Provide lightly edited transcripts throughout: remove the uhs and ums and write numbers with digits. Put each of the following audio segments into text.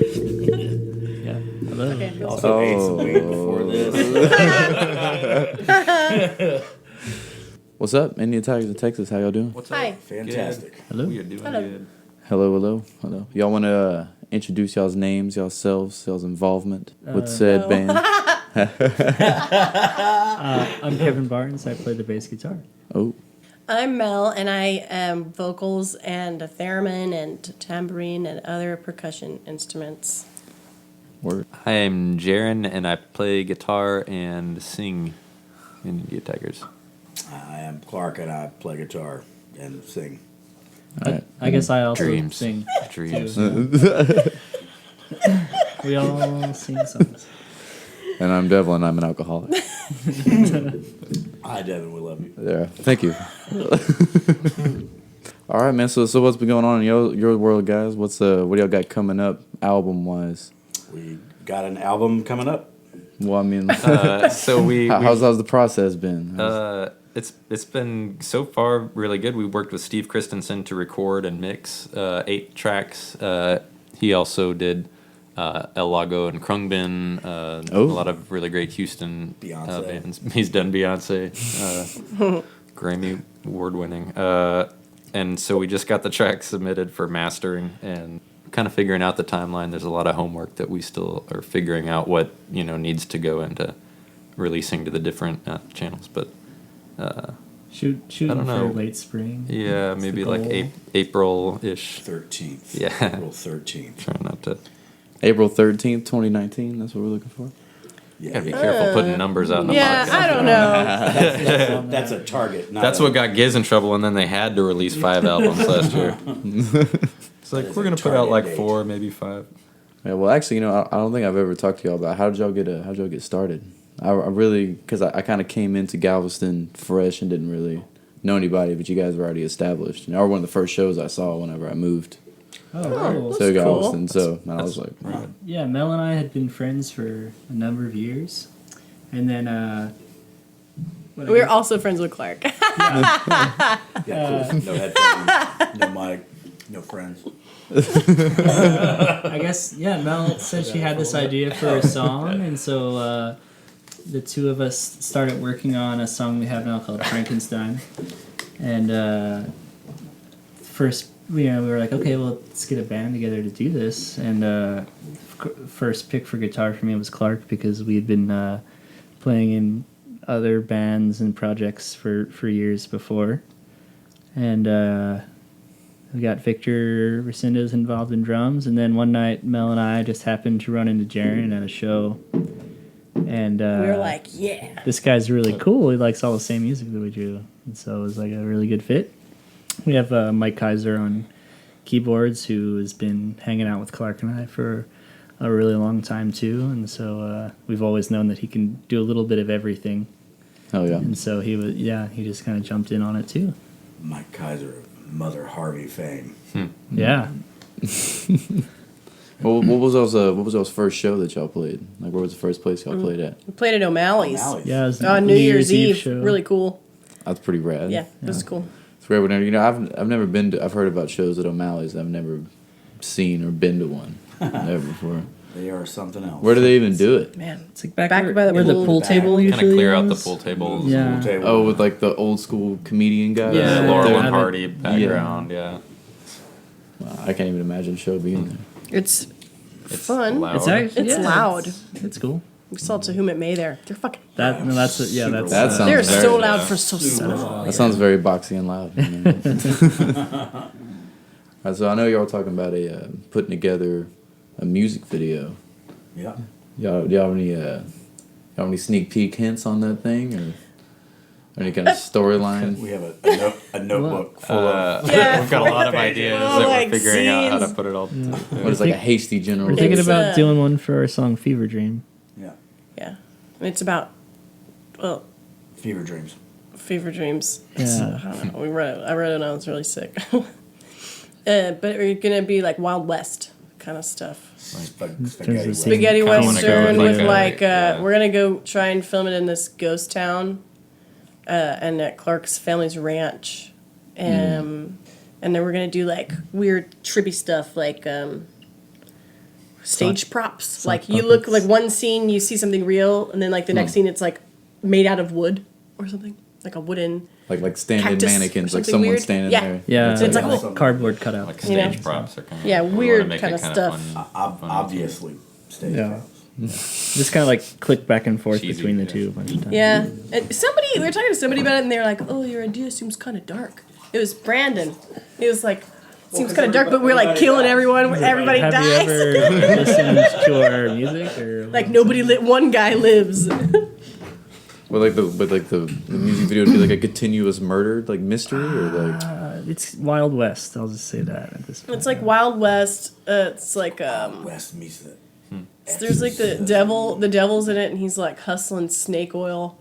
Yeah. Hello. Okay. Also ate some weed before this. What's up, Indian Tigers in Texas? How y'all doing? What's Hi. up? Fantastic. Hello. We are doing Hello. good. Hello. Y'all want to introduce y'all's names, y'all's involvement with said no. band? I'm Kevin Barnes. I play the bass guitar. Oh, I'm Mel, and I am vocals and a theremin and tambourine and other percussion instruments. word. I'm Jaron, and I play guitar and sing in India Tigers. I am Clark, and I play guitar and sing. Alright. I guess I also Dreams. sing. Dreams. We all sing songs. And I'm Devlin. I'm an alcoholic. Hi, Devin. We love you. Yeah, thank you. All right, man. So what's been going on in your world, guys? What do y'all got coming up, album wise? We got an album coming up. Well, I mean, So how's the process been? it's been so far really good. We worked with Steve Christensen to record and mix 8 tracks. He also did El Lago and Krungbin, a lot of really great Houston Beyonce. bands. He's done Beyonce, Grammy award winning. And so we just got the track submitted for mastering and kind of figuring out the timeline. There's a lot of homework that we still are figuring out what needs to go into releasing to the different channels. But Shooting I don't know. for late spring. yeah, That's maybe the like goal. April-ish. 13th. Yeah. April 13th. Trying not to. April 13th, 2019. That's what we're looking for. Yeah, Gotta be careful putting numbers out in the Yeah, podcast. I don't know. that's a target. Not That's a, what got Giz in trouble, and then they had to release 5 albums last year. It's like, That is we're a going to put out target like date. 4, maybe 5. Yeah, well, actually, I don't think I've ever talked to y'all about how did y'all get started. I really, because I kind of came into Galveston fresh and didn't really know anybody, but you guys were already established. And y'all were one of the first shows I saw whenever I moved Oh, cool. to That's cool. Galveston. So I was like, Yeah, Mel and I had been friends for a number of years. And then, what I We're guess- also friends with Clark. Yeah, cool. No headphones, no mic, no friends. I guess, yeah, Mel said she had this idea for a song, and so the two of us started working on a song we have now called Frankenstein. And first, we were like, okay, well, let's get a band together to do this. And first pick for guitar for me was Clark, because we had been playing in other bands and projects for years before. And we got Victor Resendez involved in drums, and then one night Mel and I just happened to run into Jaron at a show, and We were like, yeah. this guy's really cool. He likes all the same music that we do, and so it was like a really good fit. We have Mike Kaiser on keyboards, who has been hanging out with Clark and I for a really long time too, and so we've always known that he can do a little bit of everything, hell yeah. and so he just kind of jumped in on it too. Mike Kaiser of Mother Harvey fame. Yeah. What was y'all's first show that y'all played? Like, where was the first place y'all played at? We played at O'Malley's. O'Malley's. Yeah, it was On New Year's Eve. show. Really cool. That's pretty rad. Yeah, it was cool. It's rare whenever I've never been to. I've heard about shows at O'Malley's. I've never seen or been to one ever before. They are something else. Where do they even do it? Man, It's like back Back where, by the where pool. the pool Back. table Kinda Kind usually of clear out the is. pool tables. Yeah. Table. Oh, with like the old school comedian guy. Yeah. The Laurel Yeah. and Hardy background, yeah. Wow, I can't even imagine a show being there. it's It's fun. loud. It's actually It's loud. It's cool. We saw To Whom It May there. They're fucking. That no, that's yeah. Super That's That sounds They're very so loud. loud for so son of a. That sounds very boxy and loud. Alright, so I know y'all were talking about putting together a music video. Yeah. Do y'all have any sneak peek hints on that thing, or any kind of storyline? We have a notebook full of. Yeah. We've got a lot of ideas Well, that like we're figuring out how to scenes. put it all together. What is like a hasty general? we're thinking It's, about doing one for our song Fever Dream. Yeah. Yeah. It's about, well, Fever dreams. fever dreams. Yeah. I don't know. I wrote it when I was really sick. but we're gonna be like Wild West kind of stuff. Spaghetti. of Spaghetti Kinda wanna go Western with with like a- like, yeah. we're gonna go try and film it in this ghost town, and at Clark's family's ranch, and then we're gonna do like weird trippy stuff like stage props. sock Like you look puppets. like one scene you see something real, and then like the next scene it's like made out of wood or something, like a wooden. Like standing Cactus mannequins, or like something someone weird. standing Yeah. there. Yeah, So it's like, oh. cardboard cutout. Like You know? stage props are kind of Yeah, weird kinda stuff. Obviously, stage Yeah. props. Just kind of like click back and forth Cheesy, between the yeah. two a bunch of times. Yeah, and we were talking to somebody about it, and they were like, "Oh, your idea seems kind of dark." It was Brandon. He was like, "Seems kind of dark," but we're like killing everyone. Everybody Have dies. you ever listened to our music or Like nobody one guy lives. But the music video would be like a continuous murder, like mystery, or like It's Wild West. I'll just say that at this point. It's like Wild West. It's like West meets the. there's like the devil's in it, and he's like hustling snake oil,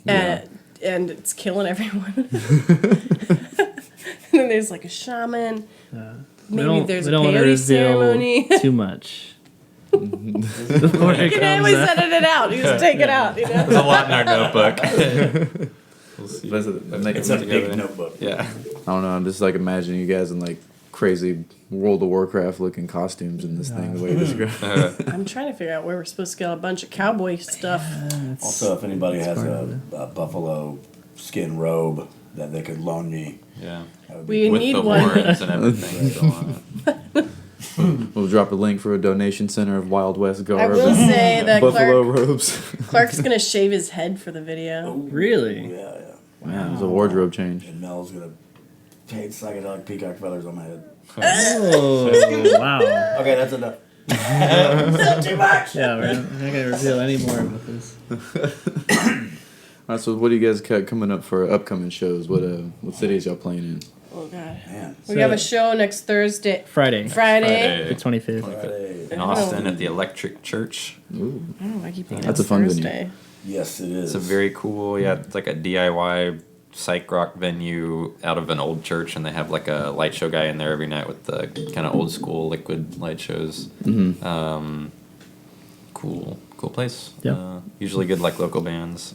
and it's killing everyone. And then there's like a shaman. Maybe there's a we don't wanna peyote reveal ceremony. too much. Before it You can comes always out. edit it out. You just take it out. You know. There's a lot in our notebook. We'll see. It's a big notebook. Yeah. I don't know. I'm just like imagining you guys in like crazy World of Warcraft looking costumes in this thing. The way you describe. I'm trying to figure out where we're supposed to get a bunch of cowboy stuff. Also, if anybody has part a, of a buffalo skin robe that they could loan me, Yeah. that would We be With need the one. horns and everything still on it. We'll drop a link for a donation center of Wild West I garb will and say that buffalo robes. Clark's gonna shave his head for the video. Really? yeah. Man, there's a wardrobe change. And Mel's gonna paint psychedelic peacock feathers on my head. Oh, wow. Okay, that's enough. Too much. Yeah, we're not going to reveal any more about this. All right, so what do you guys got coming up for upcoming shows? What cities y'all playing in? Oh god. Man, We have a show next Thursday. Friday. Friday. The 25th. Friday. In Austin at the Electric Church. I don't know why I keep thinking That's it's a fun venue. Thursday. Yes, it is. It's a very cool, it's like a DIY psych rock venue out of an old church, and they have like a light show guy in there every night with the kind of old school liquid light shows. Cool place. Yeah. Usually good like local bands.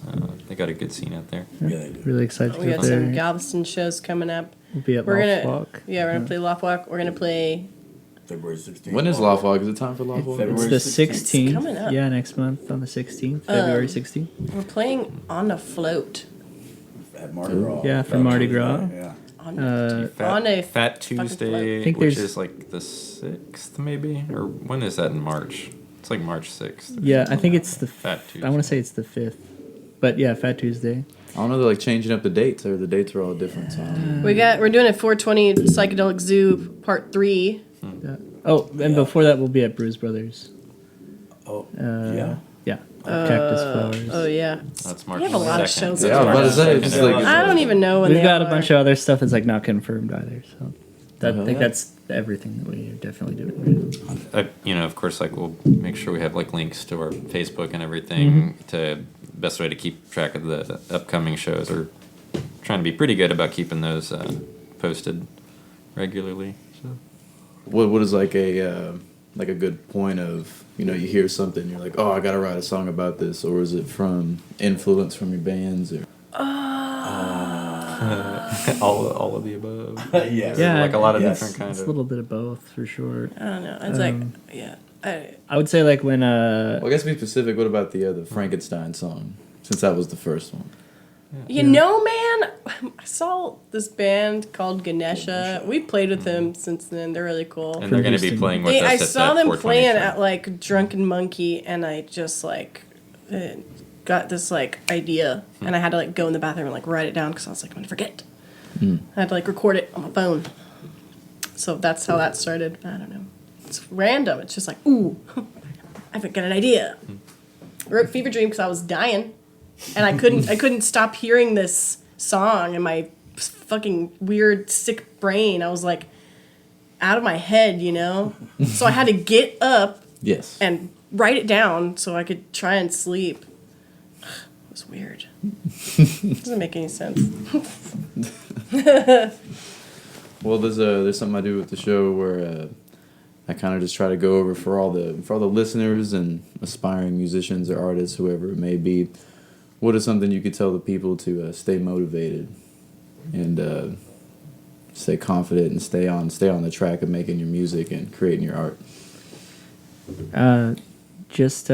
They got a good scene out there. Yeah, they do. Really excited to We get got some there. Galveston shows coming up. We'll be at We're Loft gonna Walk. we're gonna play Loft Walk. We're gonna play February 16th. When is Loft Walk? Is it time for Loft Walk? February It's the 16th. It's coming up. Yeah, next month on the 16th. February 16th. we're playing on a float. At Mardi Gras. Yeah, for Mardi Gras. Yeah. On Uh, a Fat fucking Tuesday, I think which there's- is like the 6th maybe, or when is that in March? It's like March 6th. Yeah, I think it's the. Fat Tuesday. I want to say it's the 5th. But yeah, Fat Tuesday. I don't know. They're like changing up the dates, or the dates are all different. So I don't know. we're doing a 420 Psychedelic Zoo Part 3. Yeah. Oh, and before that, we'll be at Bruise Brothers. Oh, Yeah. yeah. Cactus Flowers. Oh yeah. That's March We have a lot of 2nd. shows. Yeah, I was about to say, it's just like I don't even know when We've they got are. a bunch of other stuff that's like not confirmed either. So I think yeah. that's everything that we are definitely doing right now. Of course, like we'll make sure we have like links to our Facebook and everything to best way to keep track of the upcoming shows. Or trying to be pretty good about keeping those posted regularly. So. what is like a good point of, you hear something, you're like, oh, I gotta write a song about this, or is it from influence from your bands, or all of the above. Yes. Yeah, Like a lot of yes. different kinds It's a of. little bit of both for sure. I don't know. It's like yeah. I would say like when well, I guess to be specific, what about the Frankenstein song, since that was the first one? You know, man, I saw this band called Ganesha. We played with them since then. They're really cool. And they're going to be Houston. playing with us I at saw that them 420 playing show. at like Drunken Monkey, and I just like got this like idea, and I had to like go in the bathroom and like write it down because I was like, I'm gonna forget. I had to like record it on my phone. So that's how that started. I don't know. It's random. It's just like, ooh, I've got an idea. I wrote Fever Dream because I was dying, and I couldn't stop hearing this song in my fucking weird sick brain. I was like out of my head, So I had to get up Yes. and write it down so I could try and sleep. It was weird. Doesn't make any sense. Well, there's something I do with the show where I kind of just try to go over for all the listeners and aspiring musicians or artists, whoever it may be. What is something you could tell the people to stay motivated and stay confident and stay on the track of making your music and creating your art? It just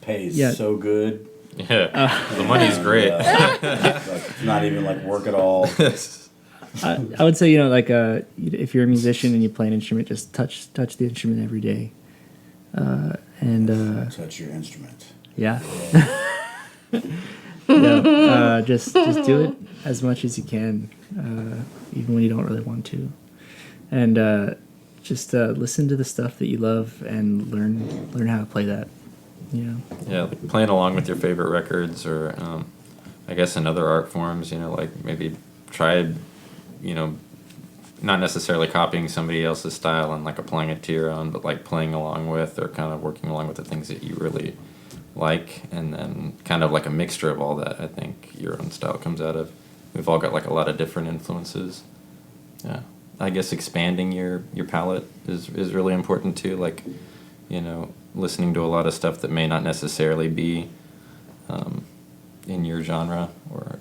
pays so good. Yeah, the money's great. Like, it's not even like work at all. I would say, if you're a musician and you play an instrument, just touch the instrument every day. Touch your instrument. Yeah. Yeah, just do it as much as you can, even when you don't really want to, and just listen to the stuff that you love and learn how to play that. Yeah, like playing along with your favorite records, or I guess in other art forms, like maybe try, not necessarily copying somebody else's style and like applying it to your own, but like playing along with or kind of working along with the things that you really like, and then kind of like a mixture of all that. I think your own style comes out of. We've all got like a lot of different influences. Yeah, I guess expanding your palette is really important too. Like, listening to a lot of stuff that may not necessarily be in your genre, or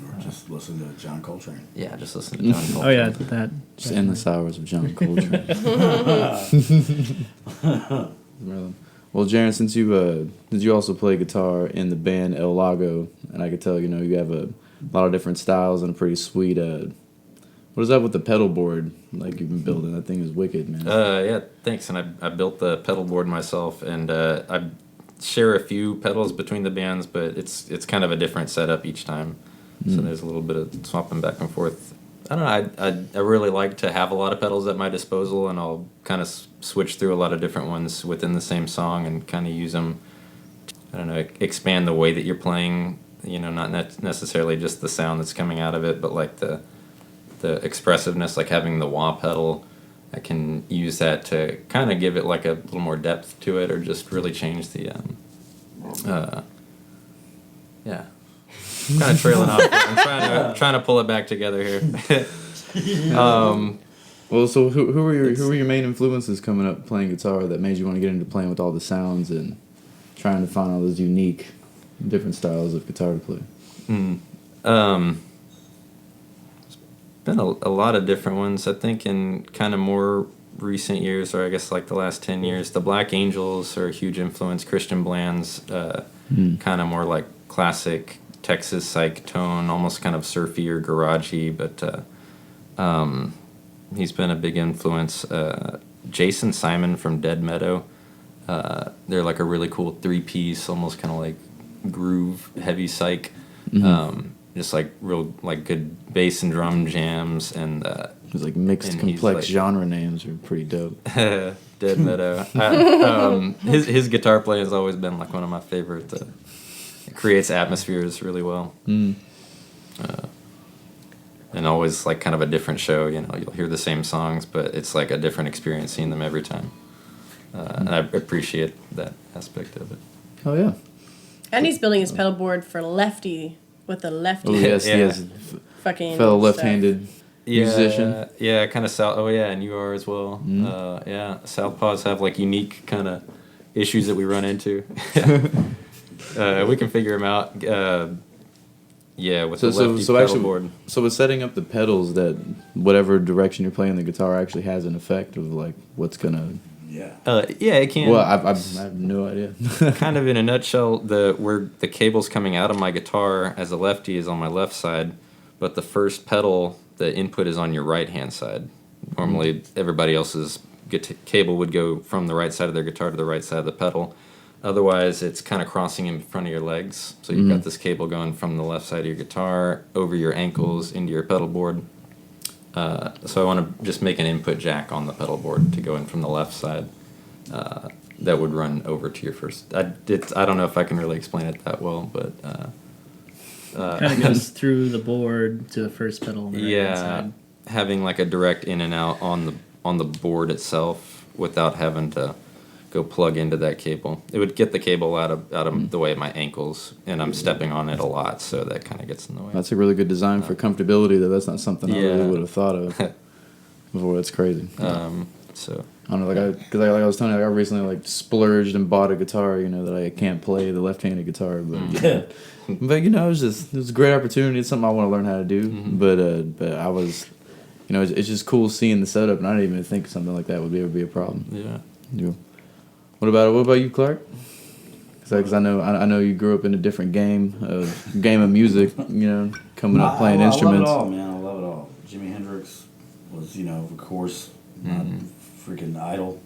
Or just listen to John Coltrane. yeah, just listen to John Coltrane. Oh yeah, that. Just endless hours of John Coltrane. Well, Jaron, since you also play guitar in the band El Lago, and I could tell you have a lot of different styles and a pretty sweet. What is that with the pedal board like you've been building? That thing is wicked, man. Yeah, thanks. And I built the pedal board myself, and I share a few pedals between the bands, but it's kind of a different setup each time. So there's a little bit of swapping back and forth. I don't know. I really like to have a lot of pedals at my disposal, and I'll kind of switch through a lot of different ones within the same song and kind of use them to, I don't know, expand the way that you're playing. Not necessarily just the sound that's coming out of it, but like the expressiveness, like having the wah pedal. I can use that to kind of give it like a little more depth to it, or just really change the yeah. I'm kind of trailing off. I'm trying to pull it back together here. Well, so who were your main influences coming up playing guitar that made you want to get into playing with all the sounds and trying to find all those unique, different styles of guitar to play? Been a lot of different ones. I think in kind of more recent years, or I guess like the last 10 years, the Black Angels are a huge influence. Christian Bland's kind of more like classic Texas psych tone, almost kind of surfy or garagey, but he's been a big influence. Jason Simon from Dead Meadow, they're like a really cool 3-piece, almost kind of like groove heavy psych. Just like real like good bass and drum jams, and It's like mixed, complex genre names are pretty dope. Dead Meadow. His guitar playing has always been like one of my favorite. It creates atmospheres really well, and always like kind of a different show. You'll hear the same songs, but it's like a different experience seeing them every time, and I appreciate that aspect of it. Oh yeah. And he's building his pedal board for lefty with a lefty. Oh yes, Yeah. he is. Fucking Fellow left-handed musician. Yeah, kind of south. Oh yeah, and you are as well. Yeah, Southpaws have like unique kind of issues that we run into. We can figure them out. Yeah, with the lefty pedal board. So with setting up the pedals, that whatever direction you're playing the guitar actually has an effect of like what's gonna. Yeah. Yeah, it can. Well, I have no idea. Kind of in a nutshell, where the cable's coming out of my guitar as a lefty is on my left side, but the first pedal, the input is on your right hand side. Normally, everybody else's cable would go from the right side of their guitar to the right side of the pedal. Otherwise, it's kind of crossing in front of your legs. So you've got this cable going from the left side of your guitar over your ankles into your pedal board. So I want to just make an input jack on the pedal board to go in from the left side. That would run over to your first. I don't know if I can really explain it that well, but Kind of goes through the board to the first pedal on the right-hand side. Having like a direct in and out on the board itself without having to go plug into that cable. It would get the cable out of the way of my ankles, and I'm stepping on it a lot, so that kind of gets in the way. That's a really good design for comfortability, though. That's not something I really would have thought of before. That's crazy. So I don't know, because like I was telling you, I recently like splurged and bought a guitar, that I can't play, the left-handed guitar, but but it was a great opportunity. It's something I want to learn how to do, but I was, it's just cool seeing the setup, and I didn't even think something like that would ever be a problem. Yeah. What about you, Clark? Because I know you grew up in a different game of music, coming up playing instruments. I love it all, man. I love it all. Jimi Hendrix was, of course, my freaking idol.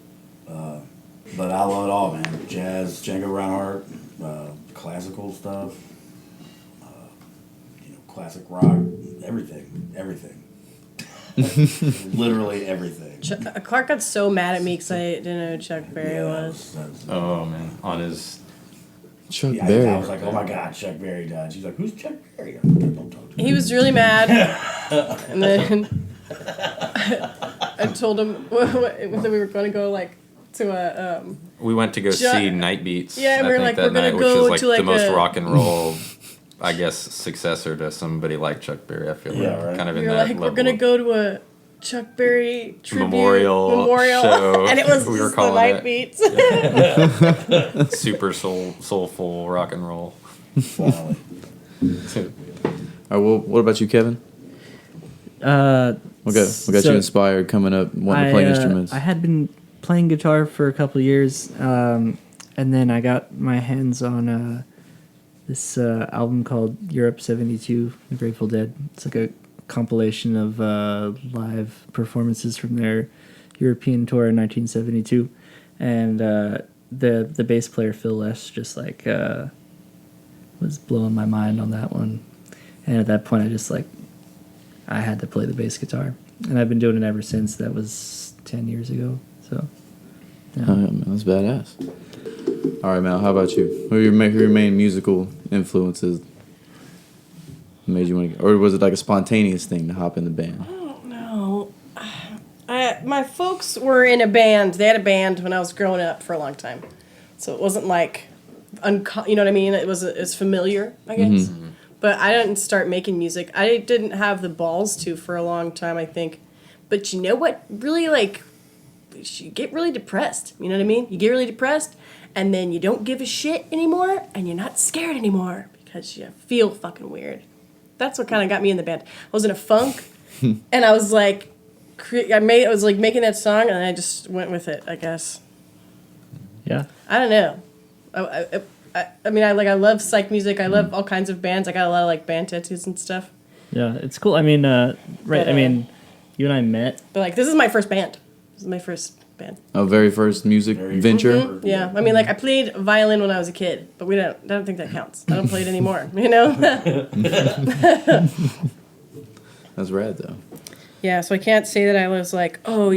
But I love it all, man. Jazz, Django Reinhardt, classical stuff, classic rock, everything. Literally everything. Clark got so mad at me because I didn't know who Chuck Berry was. Oh man, on his Chuck Yeah, Berry. I was like, oh my God, Chuck Berry died. She's like, who's Chuck Berry? I'm like, don't talk to me. He was really mad, and then I told him that we were going to go to a. We went to go see Night Beats. Yeah, and I we were think like, that we're gonna night, go which is to, like the most a- rock and roll, I guess, successor to somebody like Chuck Berry. I feel Yeah, like right. kind of in We were that like, level. we're gonna of go to a Chuck Berry tribute Memorial show. and it was We were just the calling Night it. Beats. super soulful rock and roll. Finally. All right, well, what about you, Kevin? What got you inspired coming up, wanting to play instruments? I had been playing guitar for a couple of years, and then I got my hands on this album called Europe '72, The Grateful Dead. It's like a compilation of live performances from their European tour in 1972, and the bass player Phil Lesh just was blowing my mind on that one, and at that point I had to play the bass guitar, and I've been doing it ever since. That was 10 years ago. So, yeah. Oh, yeah, man, that's badass. All right, Mal, how about you? Who are your main musical influences made you want to, or was it like a spontaneous thing to hop in the band? No. My folks were in a band. They had a band when I was growing up for a long time. So it wasn't like, you know what I mean? It's familiar, I guess. Mm-hmm. But I didn't start making music. I didn't have the balls to for a long time, I think. But you know what? Really, you get really depressed. You know what I mean? You get really depressed, and then you don't give a shit anymore, and you're not scared anymore because you feel fucking weird. That's what kind of got me in the band. I was in a funk, and I was like, making that song, and I just went with it, I guess. Yeah. I don't know. I love psych music. I love all kinds of bands. I got a lot of band tattoos and stuff. Yeah, it's cool. I mean, you and I met. But this is my first band. This is my first band. Oh, very first music venture? Mm-hmm. Yeah. I mean, I played violin when I was a kid, but I don't think that counts. I don't play it anymore, you know? That's rad, though. Yeah, so I can't say that I was like, oh,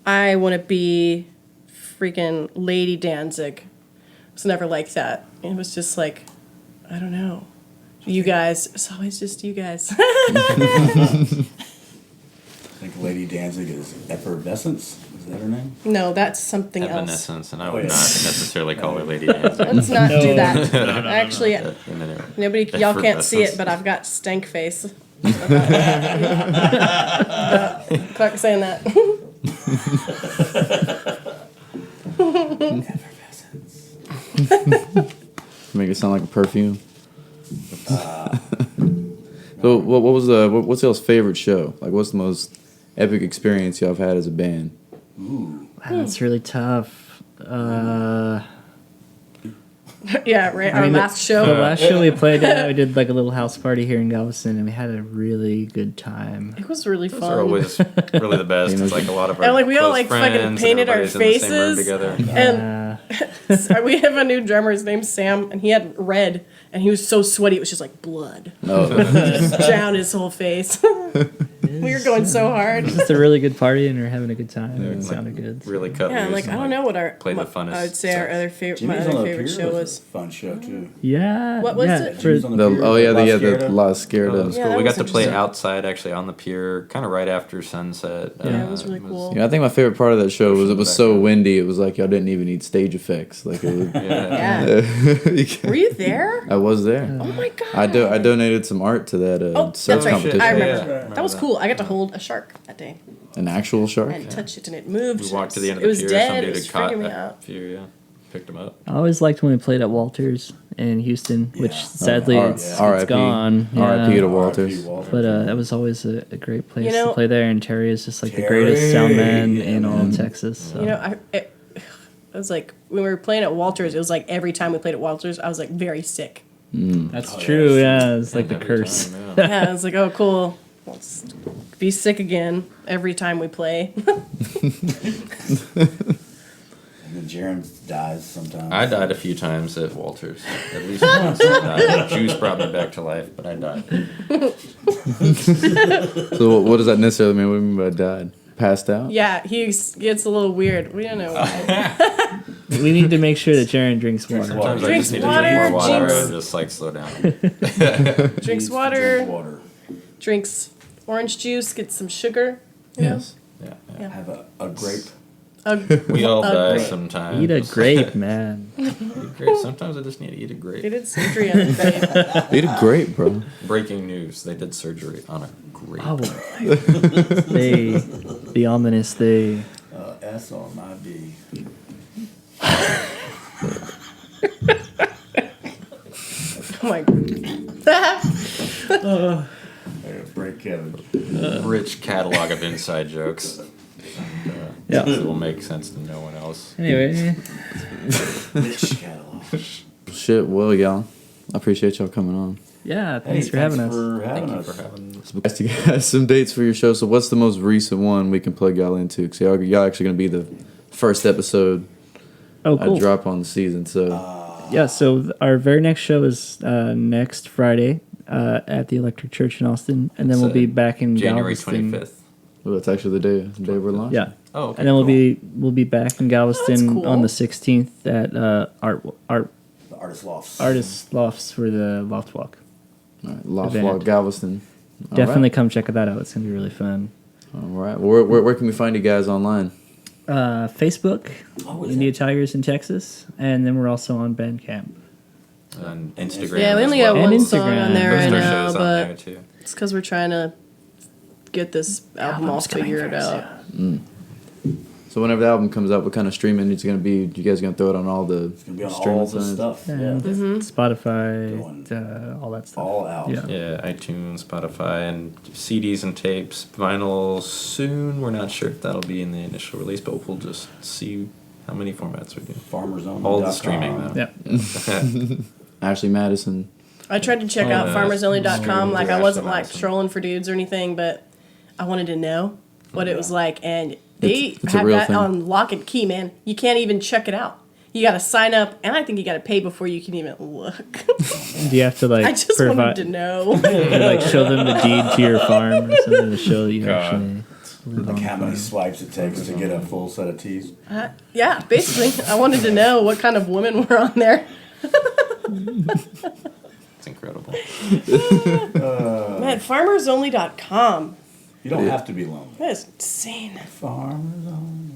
I want to be freaking Lady Danzig. It was never like that. It was just I don't know. You guys. It's always just you guys. I think Lady Danzig is Effervescence. Is that her name? No, that's something else. Evanescence, and I would not necessarily call her Lady Danzig. Let's not do that. Actually, Nobody, y'all can't see it, but I've got stank face. Clark saying that. Make it sound like a perfume. So what's y'all's favorite show? What's the most epic experience y'all have had as a band? Ooh. Wow, that's really tough. Yeah, right. Our last show. The last show we played, we did a little house party here in Galveston, and we had a really good time. It was really fun. Those are always really the best. It's a lot of our And we all close fucking friends, painted and our everybody's in the same room faces. together. And so we have a new drummer. His name's Sam, and he had red, and he was so sweaty it was just like blood. Oh, Just drowned his whole face. We were going so hard. It's just a really good party, and we're having a good time. Yeah, It like, sounded good. Really cut Yeah, loose like and, I don't know what our play the funnest I would say our stuff. other favorite Jimmy's my on other the favorite pier show was a was. fun show too. Yeah. What was yeah, it? for- Jimmy's on The, pier, oh yeah, La the Scarada. La Scarada. That was Yeah, cool. that We was got to play interesting. outside, actually, on the pier, kind of right after sunset. Yeah, it was really cool. Yeah, I think my favorite part of that show was it was so Background. windy. It was like y'all didn't even need stage effects. Like it was, Yeah. Were you there? I was there. Oh my god. I donated some art to that Oh, surf that's right. competition. I Yeah, remember. yeah. That was cool. I got to hold a shark that day An actual shark. and touch it, and it moved. We walked to the end of It the was pier. dead. Some It dude was had caught freaking me a out. few, yeah. Picked him up. I always liked when we played at Walters in Houston, which Yeah. sadly R- it's R.I.P. gone. R.I.P. Yeah. to Walters. But that was always a great place You know- to play there, and Terry is just like the greatest Terry, sound man yeah, in all man. of Texas. So. You know, it was like when we were playing at Walters. It was like every time we played at Walters, I was like very sick. That's Oh, true. yes. Yeah, it's like the Every curse. time, yeah. Yeah, I was like, oh cool. Let's be sick again every time we play. And then Jaron dies sometimes. I died a few times at Walters. At least once I died. Juice brought me back to life, but I died. So what does that necessarily mean? What do you mean by died? Passed out? Yeah, he gets a little weird. We don't know why. We need to make sure that Jaron drinks water. Sometimes I Drinks just need to water, drink more water Jinx. and just like slow down. Drinks Needs to water, drink water. drinks orange juice, gets some sugar. You know? Yes. Yeah, yeah. Yeah. Have a grape. We all A die grape. sometimes. Eat a grape, man. Eat a grape. Sometimes I just need to eat a grape. They did surgery on the babe. Eat a grape, bro. Breaking news: they did surgery on a grape. Oh, the ominous they. S on my B. Oh my god. Break Kevin. Rich catalog of inside jokes. Yeah. It will make sense to no one else. Anyway, Rich catalog. Shit, well, y'all. I appreciate y'all coming on. yeah. Thanks for having us. For having Thank you us. for having us. Asked you guys some dates for your show. So what's the most recent one we can plug y'all into? Because y'all actually going to be the first episode Oh, I cool. drop on the season. So Yeah, so our very next show is next Friday at the Electric Church in Austin, and then It's, we'll be back in January Galveston. 25th. well, that's actually the day we're launching. Yeah, Oh, okay. and then cool. we'll be back in Galveston cool. on the 16th at art The artist lofts. artist lofts for the loft walk. All right, Loft Event. Walk Galveston. All Definitely come check that out. It's gonna be really fun. Right. All right. Where can we find you guys online? Facebook, Oh, is India that- Tigers in Texas, and then we're also on Bandcamp. And Instagram. Yeah, we as only well. got And one song Instagram. on there Most right of our now, shows on there but too. it's because we're trying to get this album all figured out. So whenever the album comes out, what kind of streaming it's going to be? You guys going to throw it on all the It's gonna be on streaming all the sites? stuff. Yeah. Yeah. Spotify, Going all that stuff. All out. Yeah. Yeah, iTunes, Spotify, and CDs and tapes. Vinyl soon. We're not sure if that'll be in the initial release, but we'll just see how many formats we do. FarmersOnly.com. All the streaming though. Yeah. Ashley Madison. I tried to check Oh, out yeah. farmersonly.com. Like, I Ashley wasn't like Madison. trolling for dudes or anything, but I wanted to know what it was like. And they It's a have real that thing. on lock and key, man. You can't even check it out. You got to sign up, and I think you got to pay before you can even look. Do you have to like I just wanted to know. like show them the deed to your farm or something to show that you God. actually live Like on how the many farm? swipes it takes to get a full set of tees. Yeah, basically, I wanted to know what kind of women were on there. It's incredible. Man, farmersonly.com. You don't have to be lonely. That is insane. Farmers Only.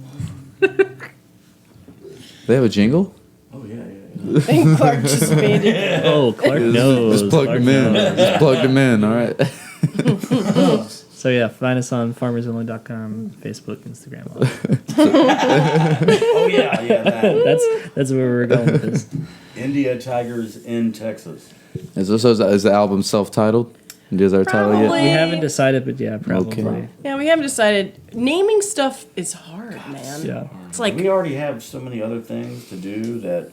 They have a jingle? Oh yeah, yeah, yeah. And Clark just made it. Oh, Clark knows. Just plugged Clark them in. knows. Just plugged them in. All right. So yeah, find us on farmersonly.com, Facebook, Instagram. All that. Oh yeah, yeah. That. That's where we're going with this. India Tigers in Texas. Is the album self-titled? Is our title Probably. yet? We haven't decided, but yeah, probably. Okay. Yeah, we haven't decided. Naming stuff is hard, man. Yeah. It's like, We already have so many other things to do that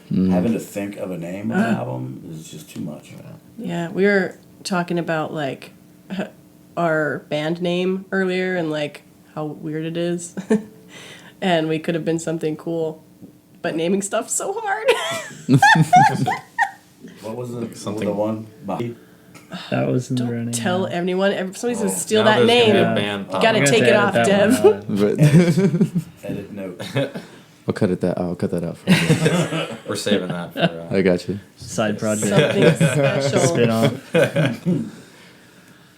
having to think of a name of an album is just too much. yeah, we were talking about like our band name earlier and like how weird it is. And we could have been something cool, but naming stuff's so hard. What was the Something- the one? That was in the running. Tell anyone. Somebody's gonna Oh, steal now that there's gonna name. be a Yeah. band You pop gotta up. take it off, Dev. But Edit note. I'll cut that out for you. We're saving that for. I got you. Side project. Something special. Spin off.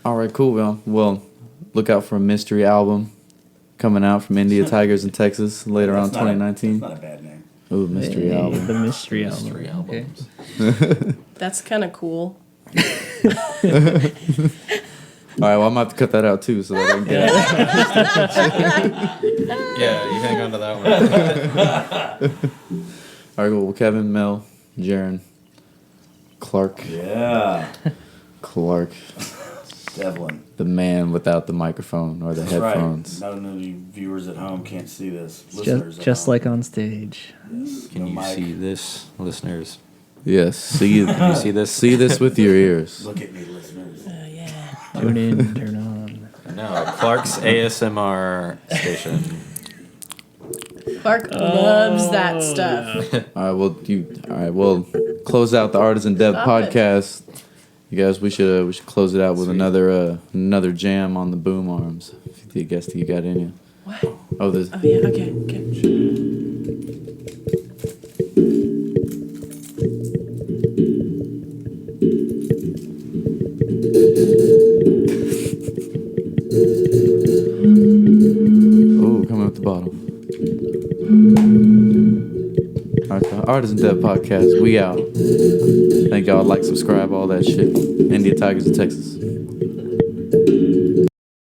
All right, cool, man. Well, look out for a mystery album coming out from India Tigers in Texas later on That's not a- 2019. That's not a bad name. Ooh, mystery Hey, album. The mystery album. Mystery Okay. albums. That's kind of cool. All right, well, I'm gonna have to cut that out too, so that I can get it. Yeah, you hang on to that one. All right, cool. Well, Kevin, Mel, Jaron, Clark, Yeah. Devlin. the man without the microphone or the That's headphones. right. None of you viewers at home can't see this. Listeners at Just home. like on stage. Yes. Can No you mic. see this, listeners? Yes, see Can you see this? see this with your ears. Look at me, listeners. Yeah. Tune in, turn on. No, Clark's ASMR station. Clark loves that stuff. All right, well, close out the Artisan Dev Stop podcast. You guys, we should close it out with Sweet. another jam on the boom arms. If you guess you got any. What? Oh, there's Oh yeah. Okay. oh, coming up the bottom. All right, the Artisan Dev podcast. We out. Thank y'all. Like, subscribe, all that shit. India Tigers of Texas.